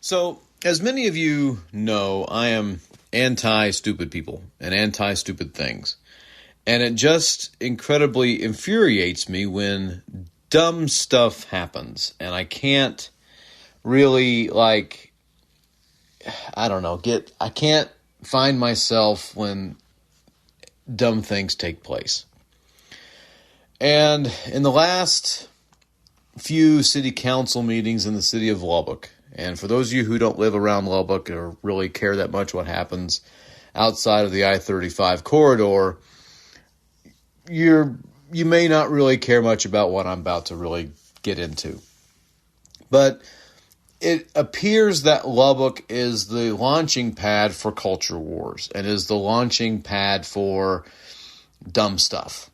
So, as many of you know, I am anti-stupid people and anti-stupid things. And it just incredibly infuriates me when dumb stuff happens. And I can't really, I can't find myself when dumb things take place. And in the last few city council meetings in the city of Lubbock, and for those of you who don't live around Lubbock or really care that much what happens outside of the I-35 corridor, you may not really care much about what I'm about to really get into. But it appears that Lubbock is the launching pad for culture wars and is the launching pad for dumb stuff.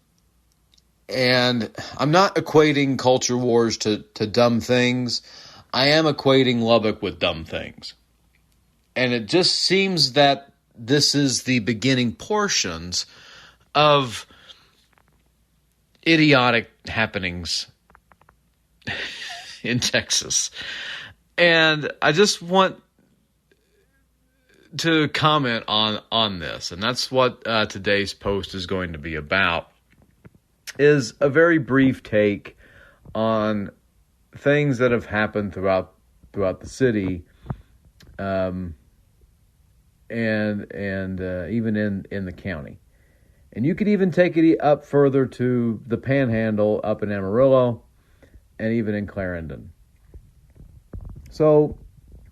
And I'm not equating culture wars to dumb things. I am equating Lubbock with dumb things. And it just seems that this is the beginning portions of idiotic happenings in Texas. And I just want to comment on this. And that's what today's post is going to be about. Is a very brief take on things that have happened throughout the city, and even in the county, and you could even take it up further to the Panhandle up in Amarillo, and even in Clarendon. So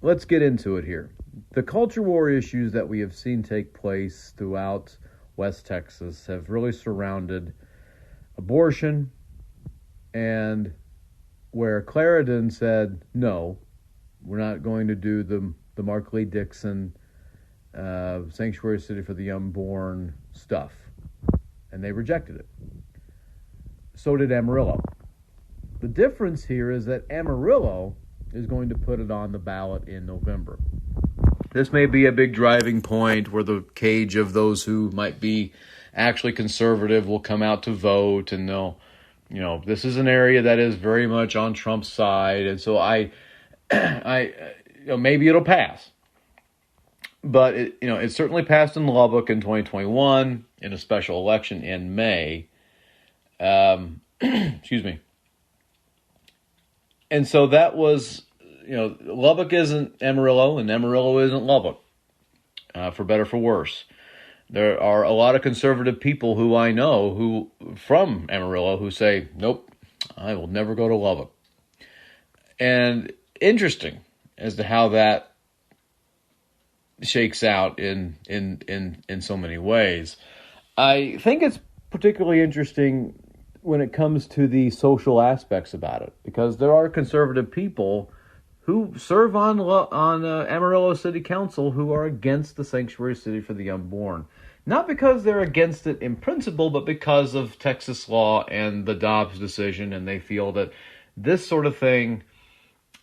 let's get into it here. The culture war issues that we have seen take place throughout West Texas have really surrounded abortion, and where Clarendon said, no, we're not going to do the Mark Lee Dixon Sanctuary City for the Unborn stuff. And they rejected it. So did Amarillo. The difference here is that Amarillo is going to put it on the ballot in November. This may be a big driving point where the cage of those who might be actually conservative will come out to vote, and they'll, this is an area that is very much on Trump's side, and so maybe it'll pass. But it certainly passed in Lubbock in 2021 in a special election in May. Excuse me. And so that was, Lubbock isn't Amarillo, and Amarillo isn't Lubbock, for better or for worse. There are a lot of conservative people who I know from Amarillo who say, nope, I will never go to Lubbock. And interesting as to how that shakes out in so many ways. I think it's particularly interesting when it comes to the social aspects about it, because there are conservative people who serve on Amarillo City Council who are against the Sanctuary City for the Unborn. Not because they're against it in principle, but because of Texas law and the Dobbs decision, and they feel that this sort of thing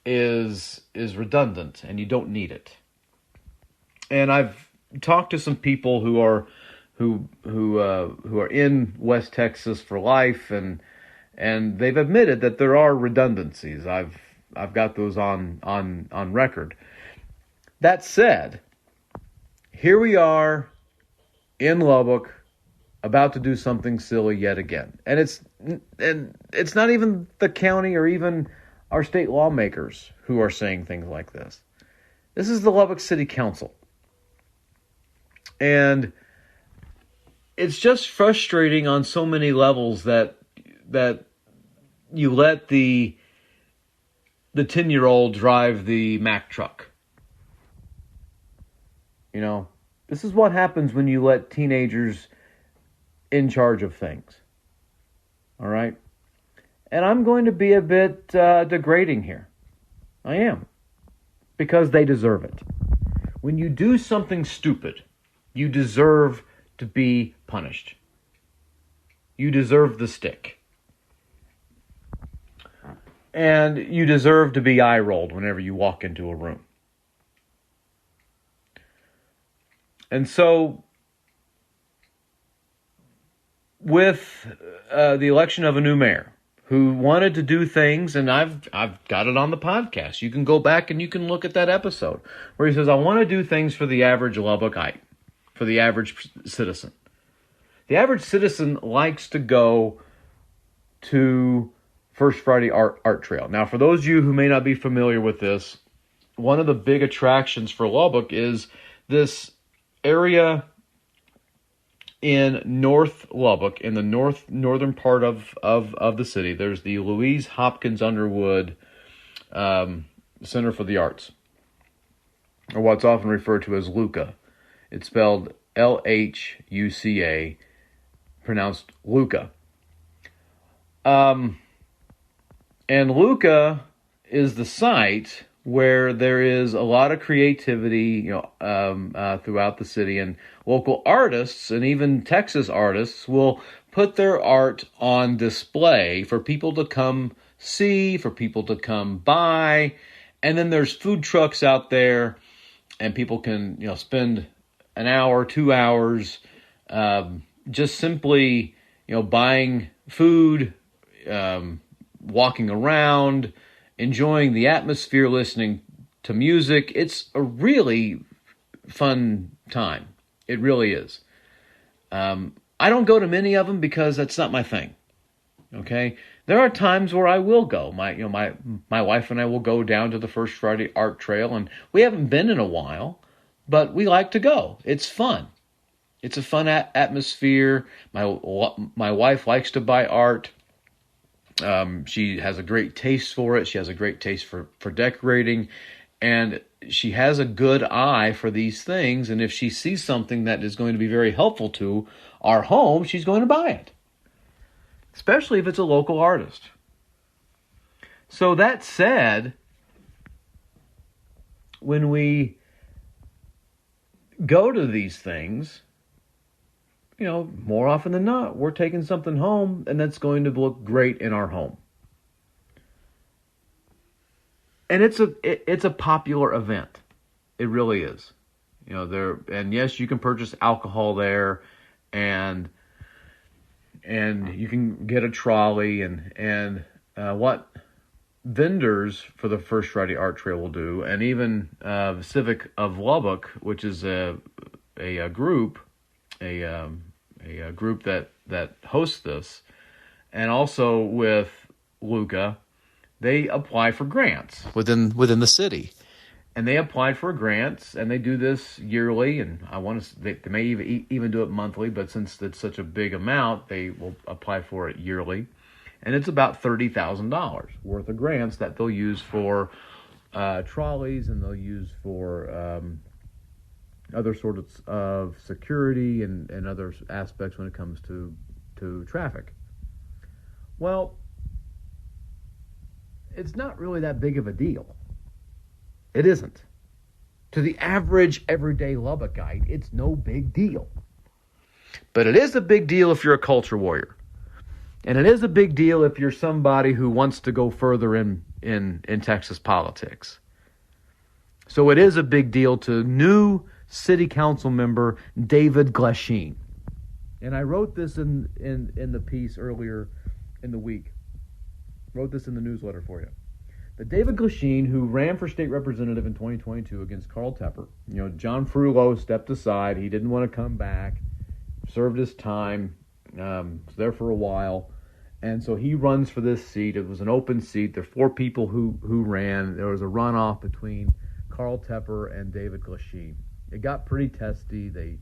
is redundant and you don't need it. And I've talked to some people who are in West Texas for life, and they've admitted that there are redundancies. I've got those on record. That said, here we are in Lubbock about to do something silly yet again. And it's not even the county or even our state lawmakers who are saying things like this. This is the Lubbock City Council. And it's just frustrating on so many levels that you let the 10-year-old drive the Mack truck. This is what happens when you let teenagers in charge of things. All right? And I'm going to be a bit degrading here. I am. Because they deserve it. When you do something stupid, you deserve to be punished. You deserve the stick. And you deserve to be eye-rolled whenever you walk into a room. And so, with the election of a new mayor, who wanted to do things, and I've got it on the podcast. You can go back and you can look at that episode where he says, I want to do things for the average Lubbockite, for the average citizen. The average citizen likes to go to First Friday Art Trail. Now, for those of you who may not be familiar with this, one of the big attractions for Lubbock is this area in North Lubbock, in the northern part of the city. There's the Louise Hopkins Underwood Center for the Arts, or what's often referred to as LUCA. It's spelled LHUCA, pronounced Luca. And LUCA is the site where there is a lot of creativity, throughout the city, and local artists and even Texas artists will put their art on display for people to come see, for people to come buy. And then there's food trucks out there, and people can, spend an hour, 2 hours, just simply, buying food, walking around, enjoying the atmosphere, listening to music. It's a really fun time. It really is. I don't go to many of them because that's not my thing. Okay, there are times where I will go. My wife and I will go down to the First Friday Art Trail, and we haven't been in a while, but we like to go. It's fun. It's a fun atmosphere. My wife likes to buy art. She has a great taste for it. She has a great taste for decorating, and she has a good eye for these things. And if she sees something that is going to be very helpful to our home, she's going to buy it, especially if it's a local artist. So that said, when we go to these things, more often than not, we're taking something home, and that's going to look great in our home. And it's a popular event. It really is. And yes, you can purchase alcohol there, and you can get a trolley, and what vendors for the First Friday Art Trail will do, and even Civic of Lubbock, which is a group that hosts this, and also with Luca, they apply for grants within the city, and they applied for grants, and they do this yearly, and they may even do it monthly, but since it's such a big amount, they will apply for it yearly, and it's about $30,000 worth of grants that they'll use for trolleys, and they'll use for other sorts of security and other aspects when it comes to traffic. Well, it's not really that big of a deal. It isn't. To the average everyday Lubbockite, it's no big deal. But it is a big deal if you're a culture warrior. And it is a big deal if you're somebody who wants to go further in Texas politics. So it is a big deal to new City Council member David Glasheen. And I wrote this in the piece earlier in the week. Wrote this in the newsletter for you. But David Glasheen, who ran for state representative in 2022 against Carl Tepper, John Frullo stepped aside. He didn't want to come back. Served his time. Was there for a while. And so he runs for this seat. It was an open seat. There are 4 people who ran. There was a runoff between Carl Tepper and David Glasheen. It got pretty testy. They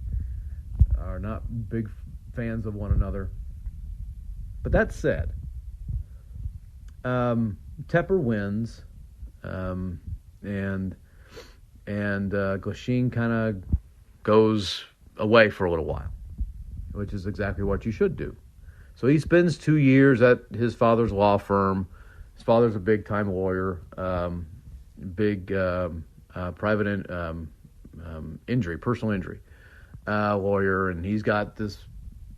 are not big fans of one another. But that said, Tepper wins, and Glasheen kind of goes away for a little while, which is exactly what you should do. So he spends 2 years at his father's law firm. His father's a big-time lawyer, private personal injury lawyer, and he's got this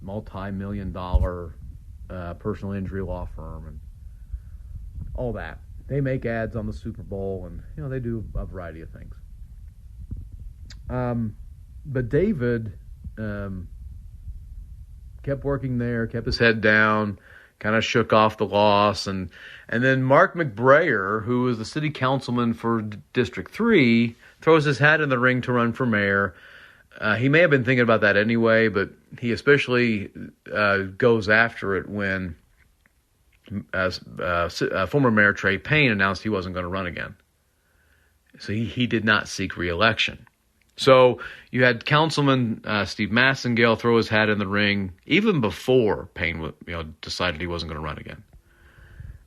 multi-million-dollar personal injury law firm and all that. They make ads on the Super Bowl, and they do a variety of things. But David kept working there, kept his head down, kind of shook off the loss. And then Mark McBrayer, who was the city councilman for District 3, throws his hat in the ring to run for mayor. He may have been thinking about that anyway, but he especially goes after it when former Mayor Trey Payne announced he wasn't going to run again. So he did not seek re-election. So you had Councilman Steve Massengale throw his hat in the ring even before Payne decided he wasn't going to run again.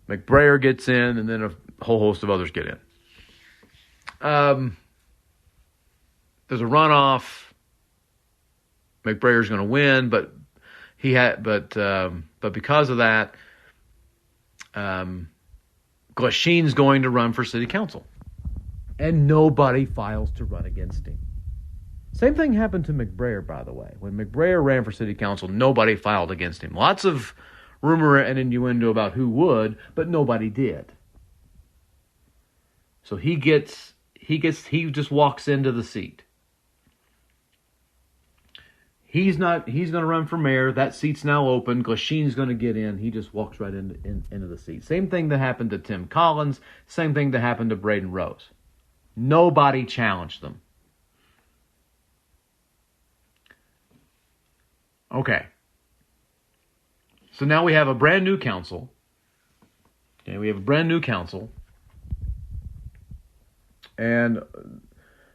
McBrayer gets in, and then a whole host of others get in. There's a runoff. McBrayer's going to win, but because of that, Glasheen's going to run for city council, and nobody files to run against him. Same thing happened to McBrayer, by the way. When McBrayer ran for city council, nobody filed against him. Lots of rumor and innuendo about who would, but nobody did. So he just walks into the seat. He's going to run for mayor. That seat's now open. Glasheen's going to get in. He just walks right into the seat. Same thing that happened to Tim Collins. Same thing that happened to Braden Rose. Nobody challenged them. Okay. So now we have a brand new council. Okay, we have a brand new council. And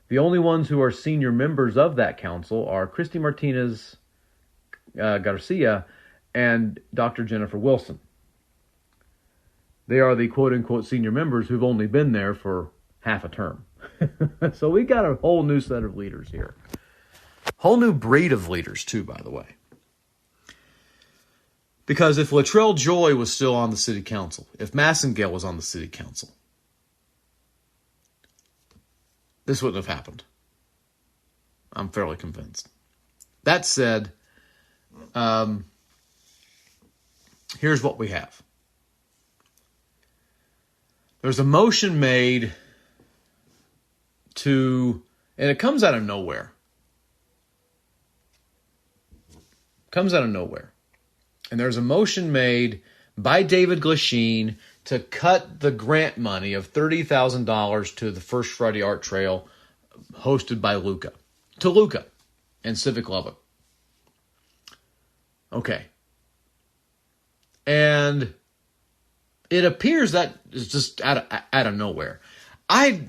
the only ones who are senior members of that council are Christy Martinez Garcia and Dr. Jennifer Wilson. They are the quote-unquote senior members who've only been there for half a term. So we got a whole new set of leaders here. Whole new breed of leaders, too, by the way. Because if Latrell Joy was still on the city council, if Massengale was on the city council, this wouldn't have happened. I'm fairly convinced. That said, here's what we have. There's a motion made and it comes out of nowhere. And there's a motion made by David Glasheen to cut the grant money of $30,000 to the First Friday Art Trail hosted by Luca and Civic Lubbock. Okay. And it appears that is just out of nowhere. I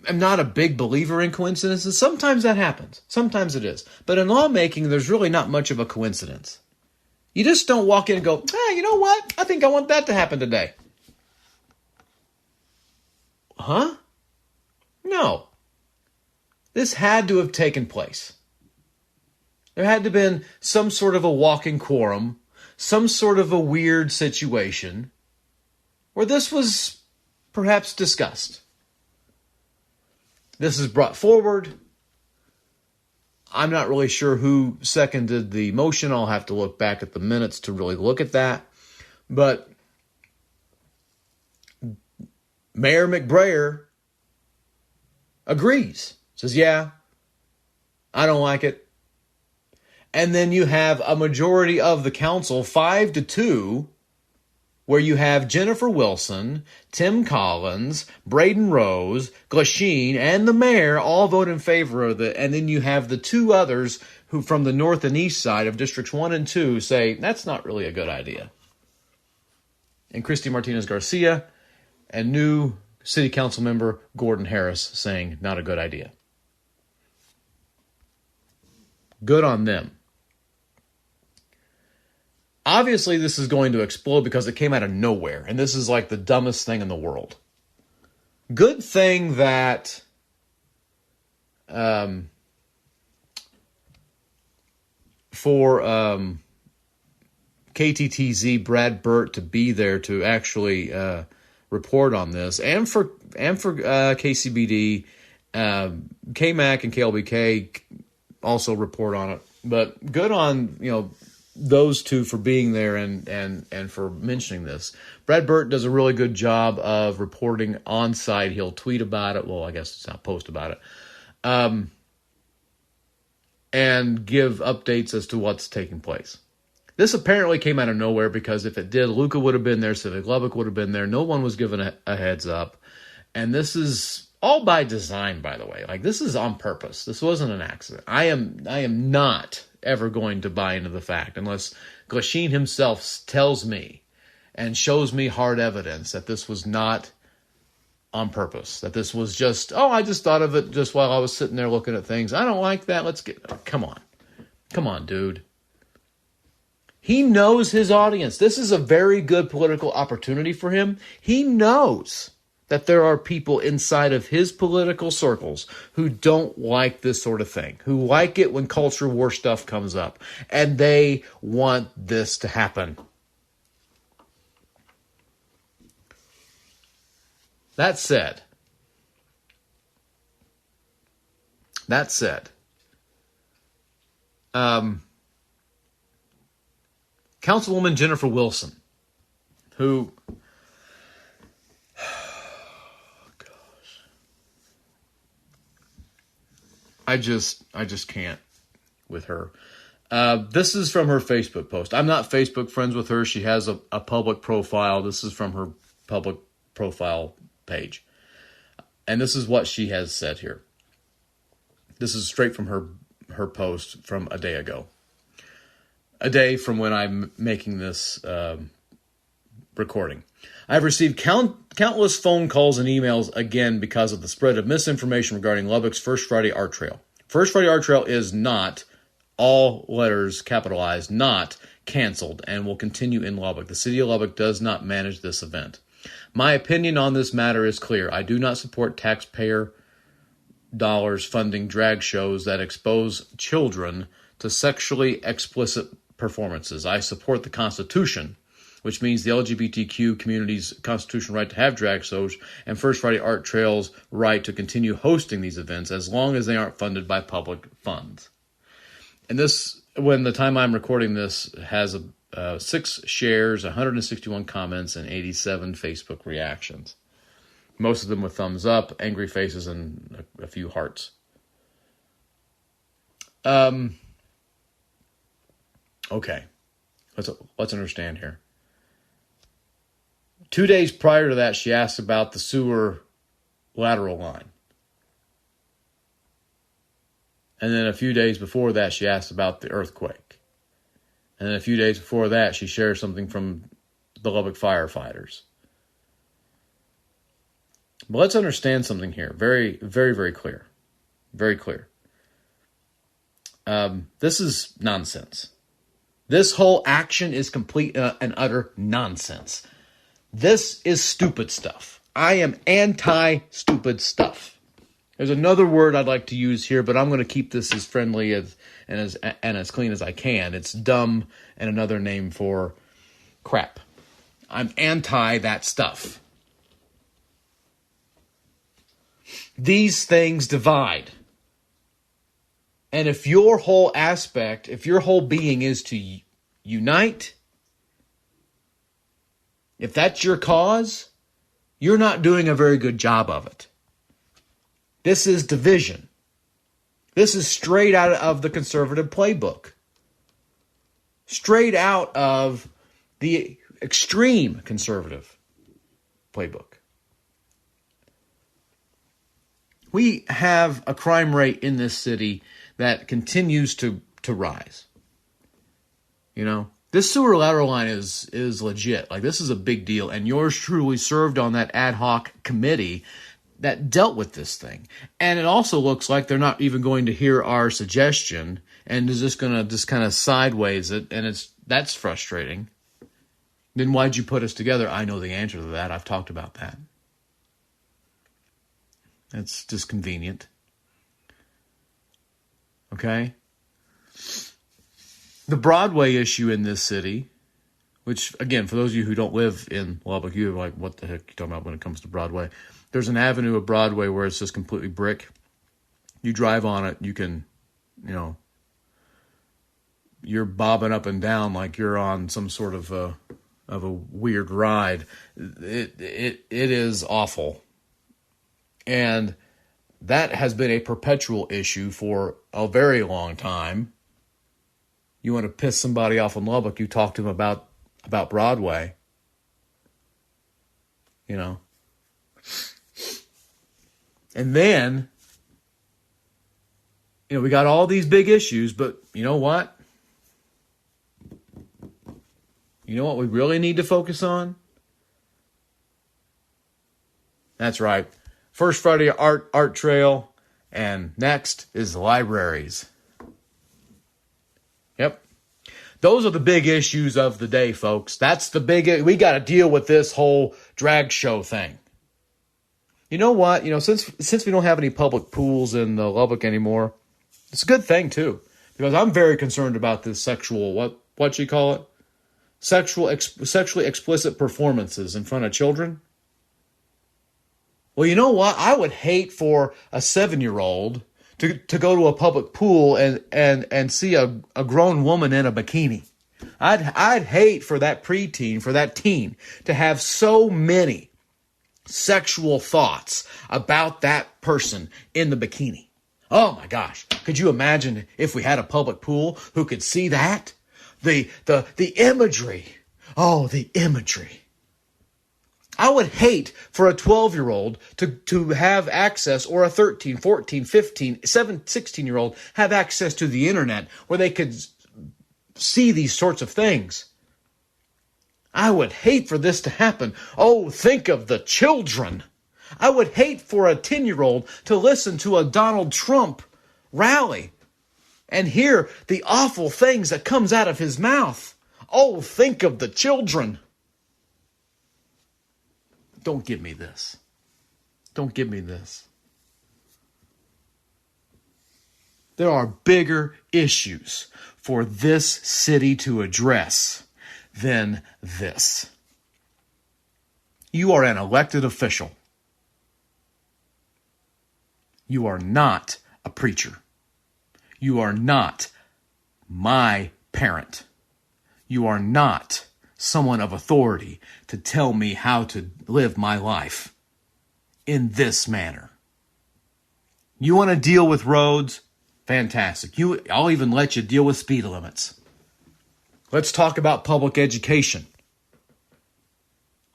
am not a big believer in coincidences. Sometimes that happens. Sometimes it is. But in lawmaking, there's really not much of a coincidence. You just don't walk in and go, hey, you know what? I think I want that to happen today. Huh? No. This had to have taken place. There had to have been some sort of a walking quorum, some sort of a weird situation where this was perhaps discussed. This is brought forward. I'm not really sure who seconded the motion. I'll have to look back at the minutes to really look at that. But Mayor McBrayer agrees. Says, yeah, I don't like it. And then you have a majority of the council, 5-2, where you have Jennifer Wilson, Tim Collins, Braden Rose, Glasheen, and the mayor all vote in favor of it. And then you have the two others who from the north and east side of Districts 1 and 2 say, that's not really a good idea. And Christy Martinez Garcia and new city council member Gordon Harris saying, not a good idea. Good on them. Obviously, this is going to explode because it came out of nowhere, and this is like the dumbest thing in the world. Good thing that for KTTZ Brad Burt to be there to actually report on this, and for KCBD, KMAC and KLBK also report on it. But good on those two for being there and for mentioning this. Brad Burt does a really good job of reporting on site. He'll tweet about it. Well, I guess it's not post about it. And give updates as to what's taking place. This apparently came out of nowhere because if it did, Luca would have been there, City of Lubbock would have been there. No one was given a heads up. And this is all by design, by the way. Like, this is on purpose. This wasn't an accident. I am not ever going to buy into the fact, unless Glasheen himself tells me and shows me hard evidence that this was not on purpose, that this was just, I just thought of it just while I was sitting there looking at things. I don't like that. Come on, dude. He knows his audience. This is a very good political opportunity for him. He knows that there are people inside of his political circles who don't like this sort of thing, who like it when culture war stuff comes up, and they want this to happen. That said, Councilwoman Jennifer Wilson, who, I just can't with her. This is from her Facebook post. I'm not Facebook friends with her. She has a public profile. This is from her public profile page. And this is what she has said here. This is straight from her post from a day ago. A day from when I'm making this recording. I've received countless phone calls and emails again because of the spread of misinformation regarding Lubbock's First Friday Art Trail. First Friday Art Trail is not, all letters capitalized, not canceled and will continue in Lubbock. The City of Lubbock does not manage this event. My opinion on this matter is clear. I do not support taxpayer dollars funding drag shows that expose children to sexually explicit performances. I support the Constitution, which means the LGBTQ community's constitutional right to have drag shows and First Friday Art Trail's right to continue hosting these events as long as they aren't funded by public funds. And this, when the time I'm recording this, has 6 shares, 161 comments, and 87 Facebook reactions. Most of them with thumbs up, angry faces, and a few hearts. Okay, let's understand here. 2 days prior to that, she asked about the sewer lateral line. And then a few days before that, she asked about the earthquake. And then a few days before that, she shared something from the Lubbock firefighters. But let's understand something here. Very, very, very clear. Very clear. This is nonsense. This whole action is complete and utter nonsense. This is stupid stuff. I am anti-stupid stuff. There's another word I'd like to use here, but I'm going to keep this as friendly and as clean as I can. It's dumb and another name for crap. I'm anti that stuff. These things divide. And if your whole being is to unite, if that's your cause, you're not doing a very good job of it. This is division. This is straight out of the conservative playbook. Straight out of the extreme conservative playbook. We have a crime rate in this city that continues to rise. You know, this sewer lateral line is legit. Like, this is a big deal. And yours truly served on that ad hoc committee that dealt with this thing. And it also looks like they're not even going to hear our suggestion and is just going to just kind of sideways it. And that's frustrating. Then why'd you put us together? I know the answer to that. I've talked about that. It's just convenient. Okay? The Broadway issue in this city, which, again, for those of you who don't live in Lubbock, you're like, what the heck are you talking about when it comes to Broadway? There's an avenue of Broadway where it's just completely brick. You drive on it, you can, you're bobbing up and down like you're on some sort of a weird ride. It is awful. And that has been a perpetual issue for a very long time. You want to piss somebody off in Lubbock, you talk to them about Broadway. You know. And then, we got all these big issues, but you know what? You know what we really need to focus on? That's right. First Friday art trail, and next is the libraries. Yep. Those are the big issues of the day, folks. That's the big, we got to deal with this whole drag show thing. You know what? Since we don't have any public pools in Lubbock anymore, it's a good thing too, because I'm very concerned about this sexual, what you call it? Sexually explicit performances in front of children. Well, you know what? I would hate for a 7-year-old to go to a public pool and see a grown woman in a bikini. I'd hate for that preteen, for that teen, to have so many sexual thoughts about that person in the bikini. Oh my gosh. Could you imagine if we had a public pool who could see that? The imagery. Oh, the imagery. I would hate for a 12-year-old to have access, or a 13, 14, 15, 7, 16-year-old have access to the internet where they could see these sorts of things. I would hate for this to happen. Oh, think of the children. I would hate for a 10-year-old to listen to a Donald Trump rally and hear the awful things that comes out of his mouth. Oh, think of the children. Don't give me this. Don't give me this. There are bigger issues for this city to address than this. You are an elected official. You are not a preacher. You are not my parent. You are not someone of authority to tell me how to live my life in this manner. You want to deal with roads? Fantastic. I'll even let you deal with speed limits. Let's talk about public education.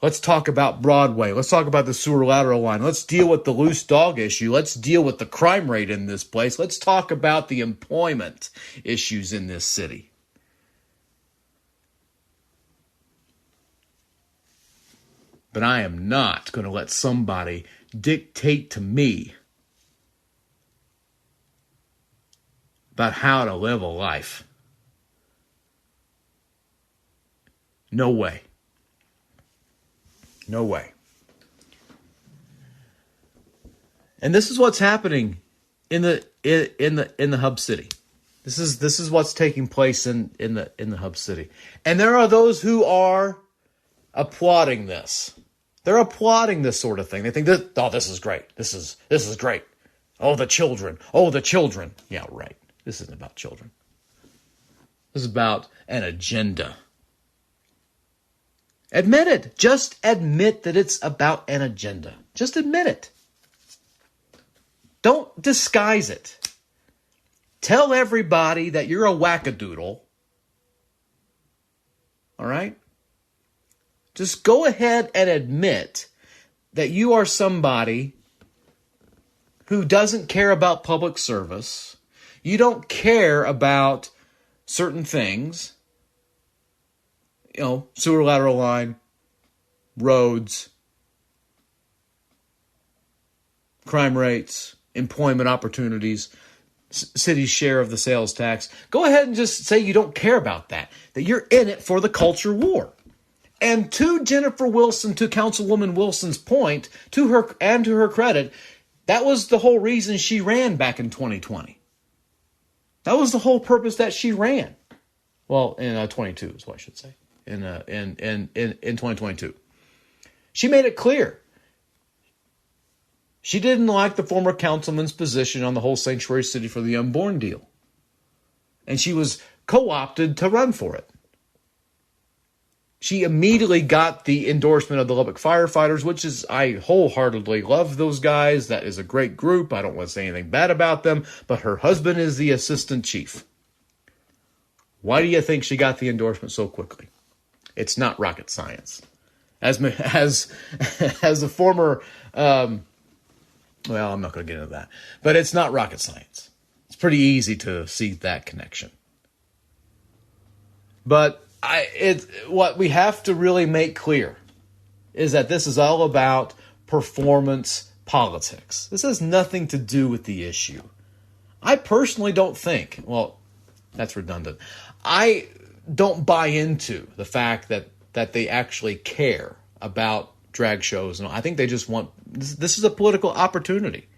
Let's talk about Broadway. Let's talk about the sewer lateral line. Let's deal with the loose dog issue. Let's deal with the crime rate in this place. Let's talk about the employment issues in this city. But I am not going to let somebody dictate to me about how to live a life. No way. No way. And this is what's happening in the hub city. This is what's taking place in the hub city. And there are those who are applauding this. They're applauding this sort of thing. They think that, oh, this is great. This is great. Oh, the children. Oh, the children. Yeah, right. This isn't about children. This is about an agenda. Admit it. Just admit that it's about an agenda. Just admit it. Don't disguise it. Tell everybody that you're a wackadoodle. All right? Just go ahead and admit that you are somebody who doesn't care about public service. You don't care about certain things. Sewer lateral line, roads, crime rates, employment opportunities, city's share of the sales tax. Go ahead and just say you don't care about that you're in it for the culture war. And to Jennifer Wilson, to Councilwoman Wilson's point, to her credit, that was the whole reason she ran back in 2020. That was the whole purpose that she ran. Well, in 22 is what I should say. In 2022. She made it clear. She didn't like the former councilman's position on the whole sanctuary city for the unborn deal. And she was co-opted to run for it. She immediately got the endorsement of the Lubbock firefighters, which is, I wholeheartedly love those guys. That is a great group. I don't want to say anything bad about them, but her husband is the assistant chief. Why do you think she got the endorsement so quickly? It's not rocket science. As a former, well, I'm not going to get into that, but it's not rocket science. It's pretty easy to see that connection. But what we have to really make clear is that this is all about performance politics. This has nothing to do with the issue. I personally don't think, well, that's redundant. I don't buy into the fact that they actually care about drag shows. And I think they just want, this is a political opportunity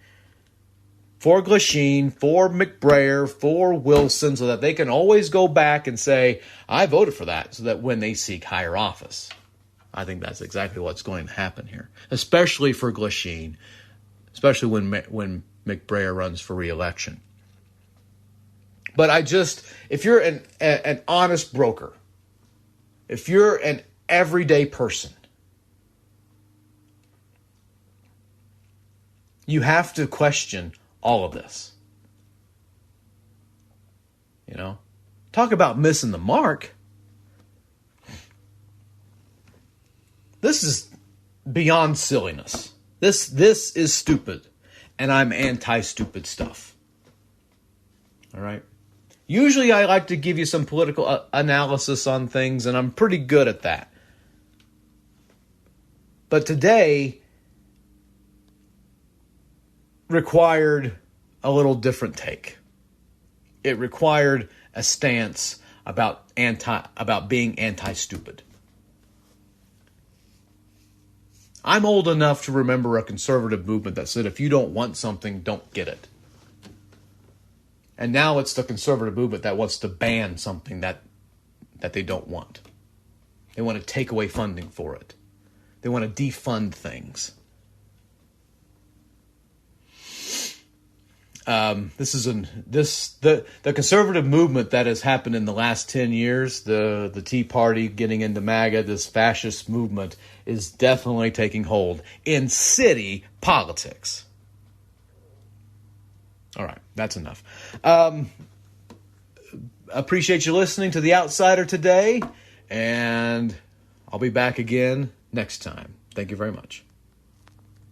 for Glasheen, for McBrayer, for Wilson, so that they can always go back and say, I voted for that, so that when they seek higher office. I think that's exactly what's going to happen here, especially for Glasheen, especially when McBrayer runs for re-election. But if you're an honest broker, if you're an everyday person, you have to question all of this. You know, talk about missing the mark. This is beyond silliness. This is stupid, and I'm anti-stupid stuff. All right. Usually I like to give you some political analysis on things, and I'm pretty good at that. But today required a little different take. It required a stance about being anti-stupid. I'm old enough to remember a conservative movement that said, if you don't want something, don't get it. And now it's the conservative movement that wants to ban something that they don't want. They want to take away funding for it. They want to defund things. The conservative movement that has happened in the last 10 years, the Tea Party getting into MAGA, this fascist movement is definitely taking hold in city politics. All right, that's enough. Appreciate you listening to The Outsider today, and I'll be back again next time. Thank you very much.